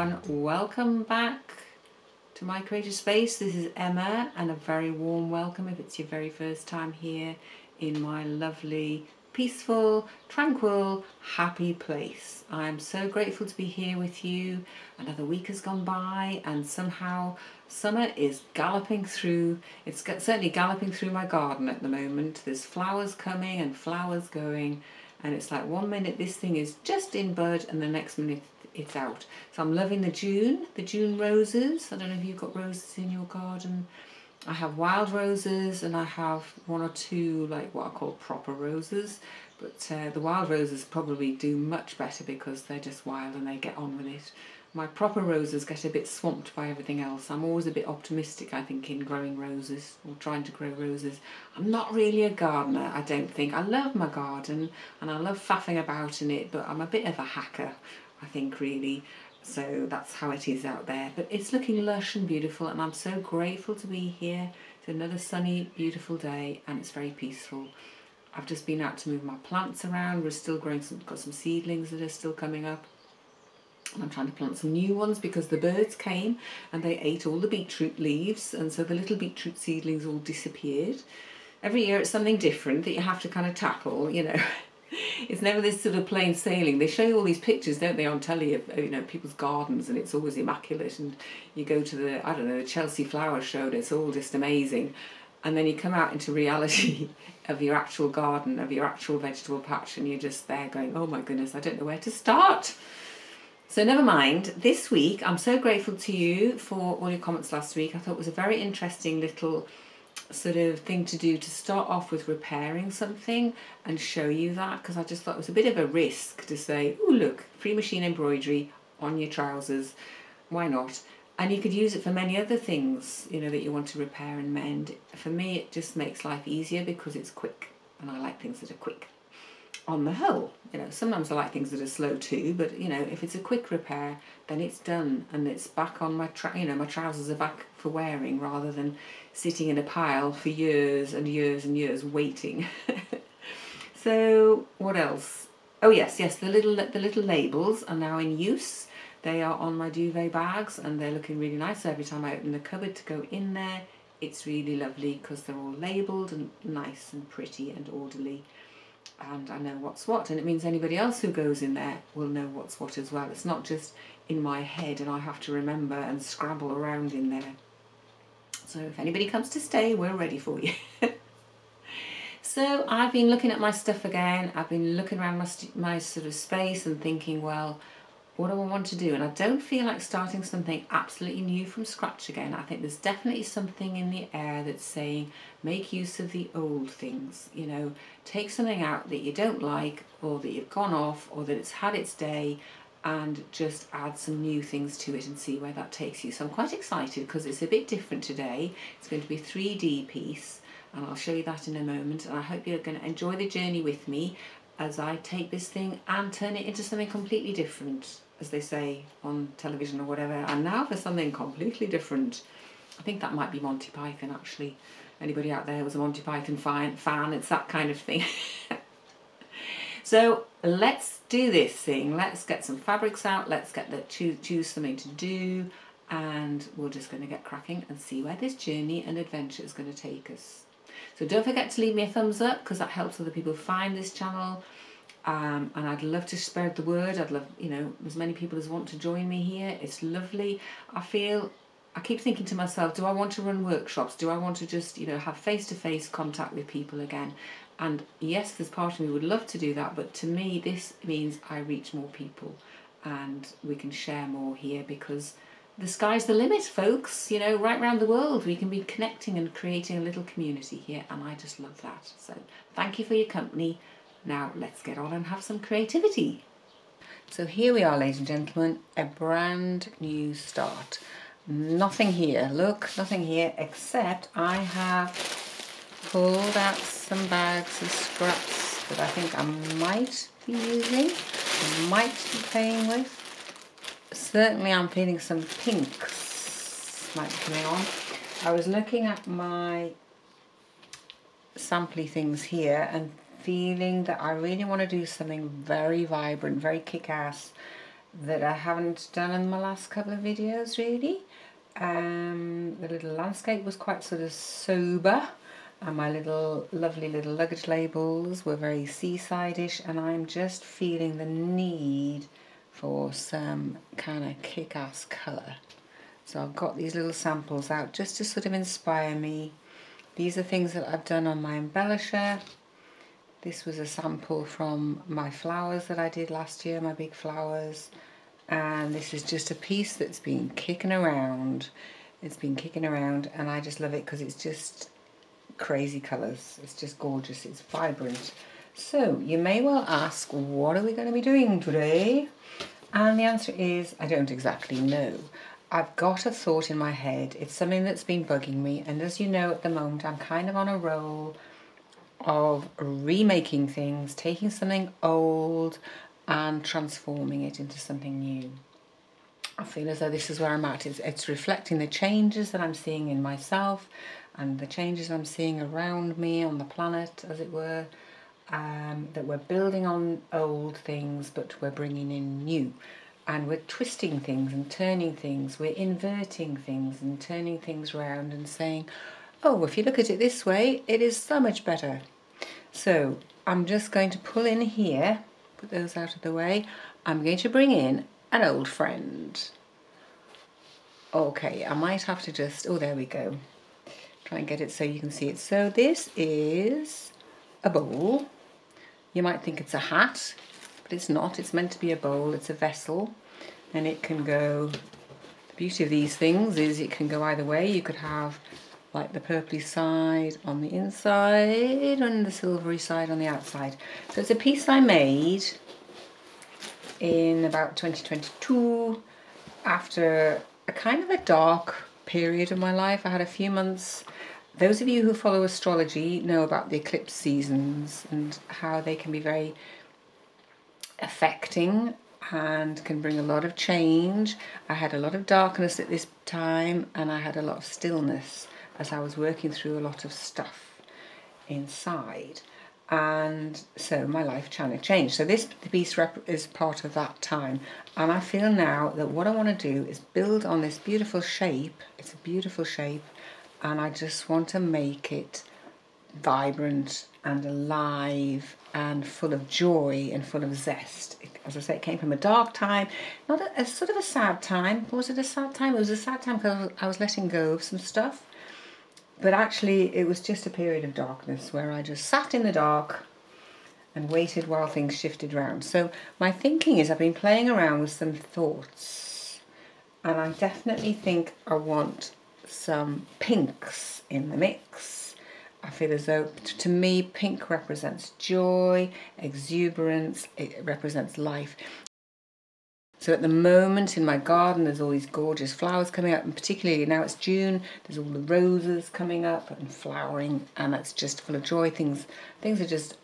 everyone, welcome back to my creative space. This is Emma, and a very warm welcome if it's your very first time here in my lovely, peaceful, tranquil, happy place. I'm so grateful to be here with you. Another week has gone by and somehow summer is galloping through. It's certainly galloping through my garden at the moment. There's flowers coming and flowers going, and it's like 1 minute this thing is just in bud and the next minute it's out. So I'm loving the June roses. I don't know if you've got roses in your garden. I have wild roses and I have one or two like what I call proper roses, but the wild roses probably do much better because they're just wild and they get on with it. My proper roses get a bit swamped by everything else. I'm always a bit optimistic, I think, in growing roses or trying to grow roses. I'm not really a gardener, I don't think. I love my garden and I love faffing about in it, but I'm a bit of a hacker, I think, really. So that's how it is out there. But it's looking lush and beautiful, and I'm so grateful to be here. It's another sunny, beautiful day, and it's very peaceful. I've just been out to move my plants around. We're still growing got some seedlings that are still coming up. And I'm trying to plant some new ones because the birds came and they ate all the beetroot leaves, and so the little beetroot seedlings all disappeared. Every year it's something different that you have to kind of tackle, you know. It's never this sort of plain sailing. They show you all these pictures, don't they, on telly of, you know, people's gardens, and it's always immaculate, and you go to the, I don't know, the Chelsea Flower Show and it's all just amazing. And then you come out into reality of your actual garden, of your actual vegetable patch, and you're just there going, oh my goodness, I don't know where to start. So never mind, this week I'm so grateful to you for all your comments last week. I thought it was a very interesting little sort of thing to do, to start off with repairing something and show you that, because I just thought it was a bit of a risk to say, oh look, free machine embroidery on your trousers, why not? And you could use it for many other things, you know, that you want to repair and mend. For me it just makes life easier because it's quick, and I like things that are quick. On the whole, you know, sometimes I like things that are slow too, but you know, if it's a quick repair, then it's done and it's back on my my trousers are back for wearing, rather than sitting in a pile for years and years and years waiting. So what else? Oh yes, the little labels are now in use. They are on my duvet bags and they're looking really nice. So every time I open the cupboard to go in there, it's really lovely because they're all labelled and nice and pretty and orderly. And I know what's what, and it means anybody else who goes in there will know what's what as well. It's not just in my head and I have to remember and scrabble around in there. So if anybody comes to stay, we're ready for you. So I've been looking at my stuff again. I've been looking around my sort of space and thinking, well, what do I want to do? And I don't feel like starting something absolutely new from scratch again. I think there's definitely something in the air that's saying, make use of the old things, you know, take something out that you don't like or that you've gone off or that it's had its day, and just add some new things to it and see where that takes you. So I'm quite excited because it's a bit different today. It's going to be a 3D piece, and I'll show you that in a moment, and I hope you're going to enjoy the journey with me as I take this thing and turn it into something completely different, as they say on television or whatever. And now for something completely different. I think that might be Monty Python, actually. Anybody out there who's a Monty Python fan, it's that kind of thing. So let's do this thing. Let's get some fabrics out. Let's get choose something to do, and we're just going to get cracking and see where this journey and adventure is going to take us. So don't forget to leave me a thumbs up because that helps other people find this channel. And I'd love to spread the word. I'd love, you know, as many people as want to join me here. It's lovely. I keep thinking to myself, do I want to run workshops? Do I want to just, you know, have face-to-face contact with people again? And yes, there's part of me would love to do that, but to me this means I reach more people and we can share more here, because the sky's the limit, folks. You know, right around the world we can be connecting and creating a little community here, and I just love that. So thank you for your company. Now let's get on and have some creativity. So here we are, ladies and gentlemen, a brand new start. Nothing here, look, nothing here, except I have pulled out some bags of scraps that I think I might be using, might be playing with. Certainly I'm feeling some pinks might be coming on. I was looking at my sampley things here and feeling that I really want to do something very vibrant, very kick-ass, that I haven't done in my last couple of videos really. The little landscape was quite sort of sober, and my lovely little luggage labels were very seaside-ish, and I'm just feeling the need for some kind of kick-ass colour. So I've got these little samples out just to sort of inspire me. These are things that I've done on my embellisher. This was a sample from my flowers that I did last year, my big flowers. And this is just a piece that's been kicking around. It's been kicking around, and I just love it because it's just crazy colours. It's just gorgeous, it's vibrant. So you may well ask, what are we going to be doing today? And the answer is, I don't exactly know. I've got a thought in my head. It's something that's been bugging me, and as you know, at the moment I'm kind of on a roll of remaking things, taking something old and transforming it into something new. I feel as though this is where I'm at. It's reflecting the changes that I'm seeing in myself and the changes I'm seeing around me on the planet, as it were, that we're building on old things, but we're bringing in new. And we're twisting things and turning things, we're inverting things and turning things around and saying, oh, if you look at it this way, it is so much better. So I'm just going to pull in here, put those out of the way. I'm going to bring in an old friend. Okay, I might have to just, oh, there we go. Try and get it so you can see it. So this is a bowl. You might think it's a hat, but it's not. It's meant to be a bowl. It's a vessel, and it can go, the beauty of these things is it can go either way. You could have like the purpley side on the inside and the silvery side on the outside. So it's a piece I made in about 2022 after a kind of a dark period of my life. I had a few months. Those of you who follow astrology know about the eclipse seasons and how they can be very affecting and can bring a lot of change. I had a lot of darkness at this time, and I had a lot of stillness as I was working through a lot of stuff inside. And so my life kind of changed. So this piece is part of that time, and I feel now that what I want to do is build on this beautiful shape. It's a beautiful shape, and I just want to make it vibrant and alive and full of joy and full of zest. As I say, it came from a dark time, not a sort of a sad time. Was it a sad time? It was a sad time because I was letting go of some stuff. But actually, it was just a period of darkness where I just sat in the dark and waited while things shifted around. So my thinking is I've been playing around with some thoughts, and I definitely think I want some pinks in the mix. I feel as though, to me, pink represents joy, exuberance, it represents life. So at the moment in my garden there's all these gorgeous flowers coming up, and particularly now it's June, there's all the roses coming up and flowering, and that's just full of joy. Things are just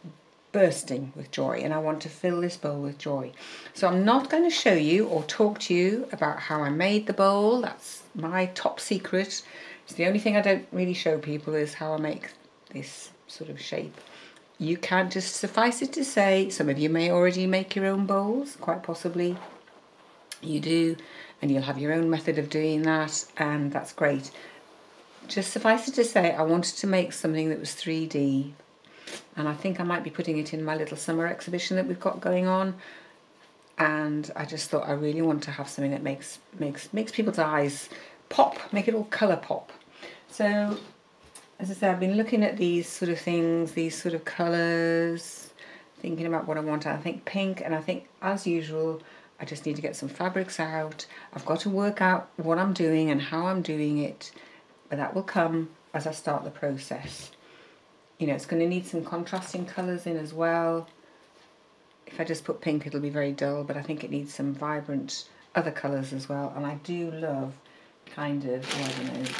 bursting with joy, and I want to fill this bowl with joy. So I'm not going to show you or talk to you about how I made the bowl. That's my top secret. It's the only thing I don't really show people, is how I make this sort of shape. You can just, suffice it to say, some of you may already make your own bowls, quite possibly you do, and you'll have your own method of doing that, and that's great. Just suffice it to say, I wanted to make something that was 3D, and I think I might be putting it in my little summer exhibition that we've got going on, and I just thought I really want to have something that makes people's eyes pop, make it all colour pop. So as I say, I've been looking at these sort of things, these sort of colours, thinking about what I want. I think pink, and I think, as usual, I just need to get some fabrics out. I've got to work out what I'm doing and how I'm doing it, but that will come as I start the process. You know, it's going to need some contrasting colours in as well. If I just put pink, it'll be very dull, but I think it needs some vibrant other colours as well. And I do love kind of, oh, I don't know.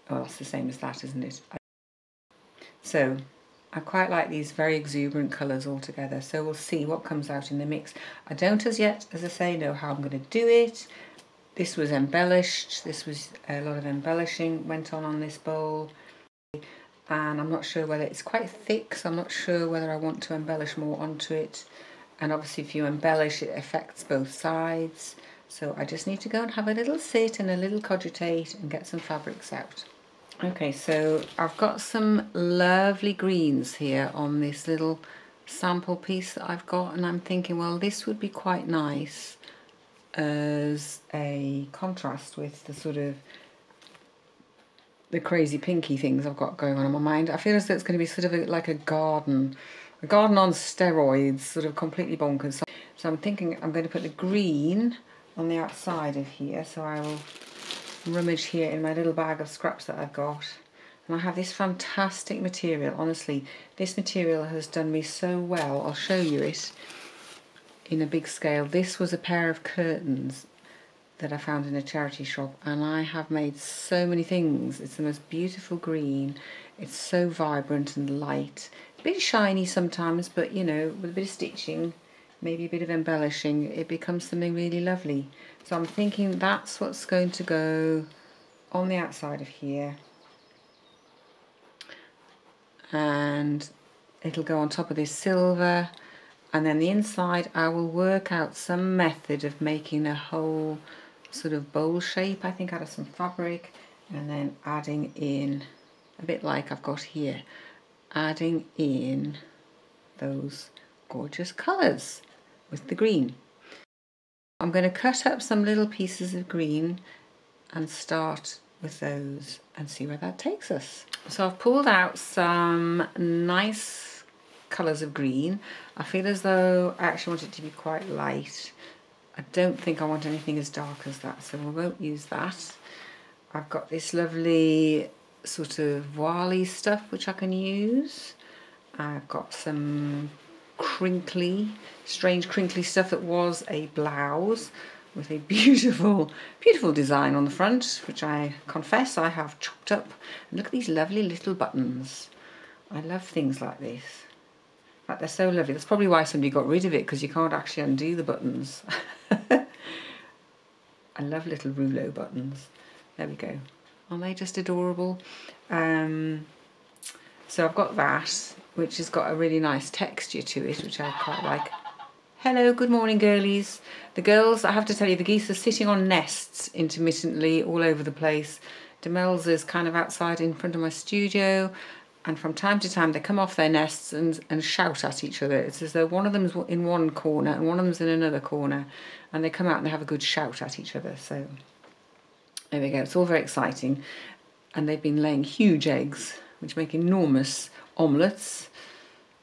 Oh, that's the same as that, isn't it? So I quite like these very exuberant colours all together, so we'll see what comes out in the mix. I don't as yet, as I say, know how I'm going to do it. This was embellished, this was a lot of embellishing went on this bowl, and I'm not sure whether it's quite thick, so I'm not sure whether I want to embellish more onto it. And obviously if you embellish, it affects both sides. So I just need to go and have a little sit and a little cogitate and get some fabrics out. Okay, so I've got some lovely greens here on this little sample piece that I've got, and I'm thinking, well, this would be quite nice as a contrast with the sort of the crazy pinky things I've got going on in my mind. I feel as though it's going to be sort of like a garden on steroids, sort of completely bonkers. So I'm thinking I'm going to put the green on the outside of here, so I will rummage here in my little bag of scraps that I've got. And I have this fantastic material. Honestly, this material has done me so well. I'll show you it in a big scale. This was a pair of curtains that I found in a charity shop, and I have made so many things. It's the most beautiful green. It's so vibrant and light. A bit shiny sometimes, but you know, with a bit of stitching, maybe a bit of embellishing, it becomes something really lovely. So I'm thinking that's what's going to go on the outside of here, and it'll go on top of this silver, and then the inside I will work out some method of making a whole sort of bowl shape, I think, out of some fabric, and then adding in, a bit like I've got here, adding in those gorgeous colours with the green. I'm going to cut up some little pieces of green and start with those and see where that takes us. So I've pulled out some nice colours of green. I feel as though I actually want it to be quite light. I don't think I want anything as dark as that, so I won't use that. I've got this lovely sort of voile stuff which I can use. I've got some crinkly, strange crinkly stuff that was a blouse with a beautiful, beautiful design on the front, which I confess I have chopped up. And look at these lovely little buttons. I love things like this. In fact, they're so lovely. That's probably why somebody got rid of it, because you can't actually undo the buttons. I love little rouleau buttons. There we go. Aren't they just adorable? So I've got that, which has got a really nice texture to it, which I quite like. Hello, good morning, girlies. The girls, I have to tell you, the geese are sitting on nests intermittently all over the place. Demel's is kind of outside in front of my studio, and from time to time they come off their nests and shout at each other. It's as though one of them's in one corner and one of them's in another corner, and they come out and they have a good shout at each other. So there we go. It's all very exciting, and they've been laying huge eggs, which make enormous omelettes.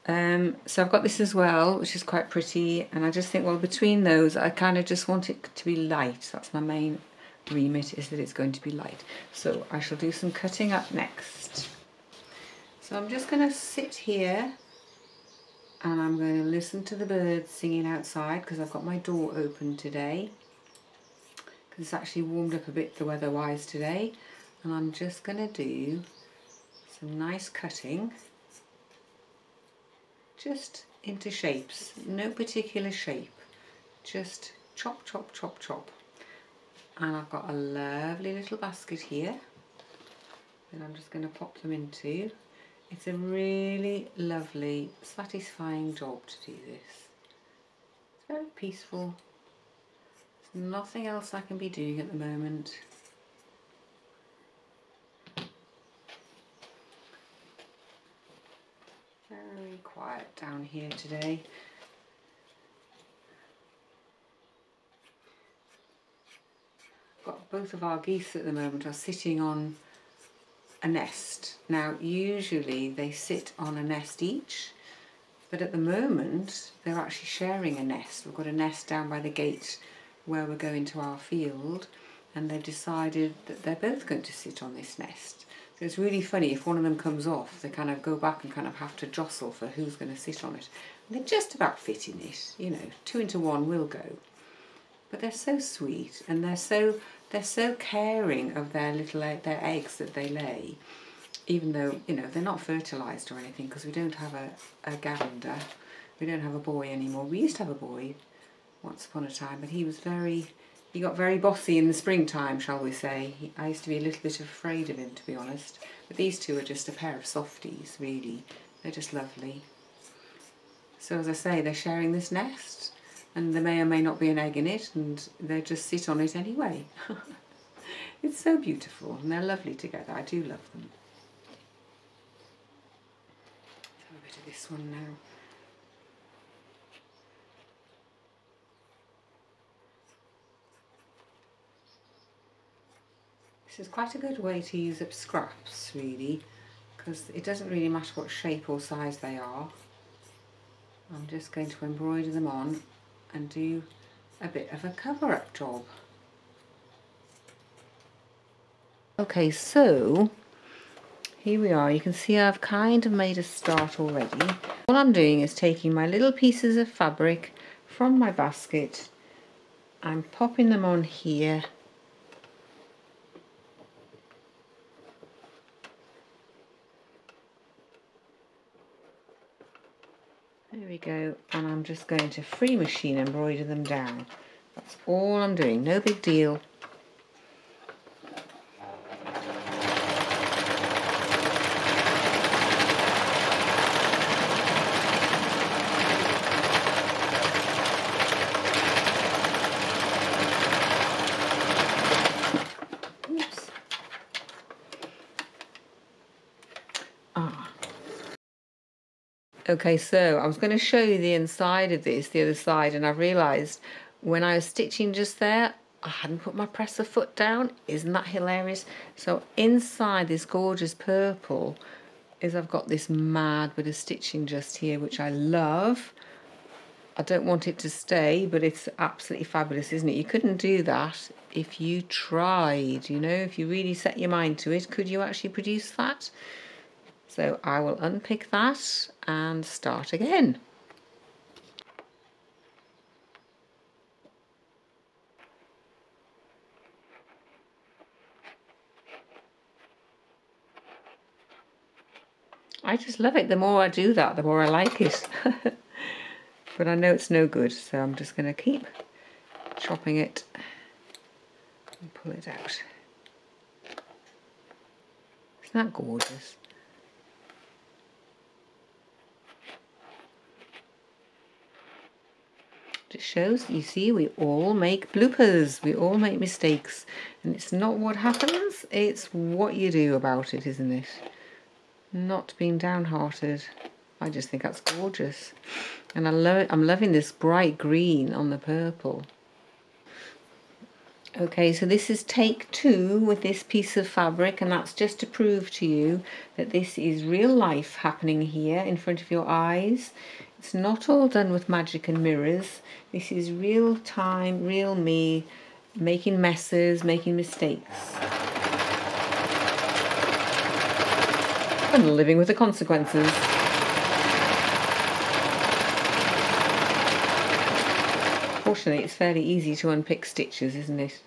So I've got this as well, which is quite pretty, and I just think, well, between those I kind of just want it to be light. That's my main remit, is that it's going to be light. So I shall do some cutting up next. So I'm just going to sit here and I'm going to listen to the birds singing outside, because I've got my door open today, because it's actually warmed up a bit the weather-wise today, and I'm just going to do some nice cutting just into shapes, no particular shape, just chop, chop, chop, chop. And I've got a lovely little basket here that I'm just going to pop them into. It's a really lovely, satisfying job to do this. It's very peaceful. There's nothing else I can be doing at the moment. Very quiet down here today. Got both of our geese at the moment are sitting on a nest. Now usually they sit on a nest each, but at the moment they're actually sharing a nest. We've got a nest down by the gate where we're going to our field, and they've decided that they're both going to sit on this nest. So it's really funny, if one of them comes off, they kind of go back and kind of have to jostle for who's going to sit on it. And they're just about fit in it, you know, 2 into 1 will go. But they're so sweet, and they're so caring of their their eggs that they lay, even though, you know, they're not fertilised or anything, because we don't have a gander. We don't have a boy anymore. We used to have a boy once upon a time, but he got very bossy in the springtime, shall we say. I used to be a little bit afraid of him, to be honest. But these two are just a pair of softies, really. They're just lovely. So as I say, they're sharing this nest, and there may or may not be an egg in it, and they just sit on it anyway. It's so beautiful, and they're lovely together. I do love them. Let's have a bit of this one now. This is quite a good way to use up scraps, really, because it doesn't really matter what shape or size they are. I'm just going to embroider them on and do a bit of a cover-up job. Okay, so here we are. You can see I've kind of made a start already. All I'm doing is taking my little pieces of fabric from my basket. I'm popping them on here. There we go, and I'm just going to free machine embroider them down. That's all I'm doing, no big deal. Oops. Okay, so I was going to show you the inside of this, the other side, and I've realised when I was stitching just there, I hadn't put my presser foot down. Isn't that hilarious? So inside this gorgeous purple is I've got this mad bit of stitching just here, which I love. I don't want it to stay, but it's absolutely fabulous, isn't it? You couldn't do that if you tried, you know, if you really set your mind to it. Could you actually produce that? So I will unpick that and start again. I just love it. The more I do that, the more I like it. But I know it's no good, so I'm just going to keep chopping it and pull it out. Isn't that gorgeous? It shows, you see, we all make bloopers, we all make mistakes, and it's not what happens, it's what you do about it, isn't it? Not being downhearted. I just think that's gorgeous, and I love it. I'm loving this bright green on the purple. Okay, so this is take 2 with this piece of fabric, and that's just to prove to you that this is real life happening here in front of your eyes. It's not all done with magic and mirrors. This is real time, real me, making messes, making mistakes. And living with the consequences. Fortunately, it's fairly easy to unpick stitches, isn't it?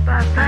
Ba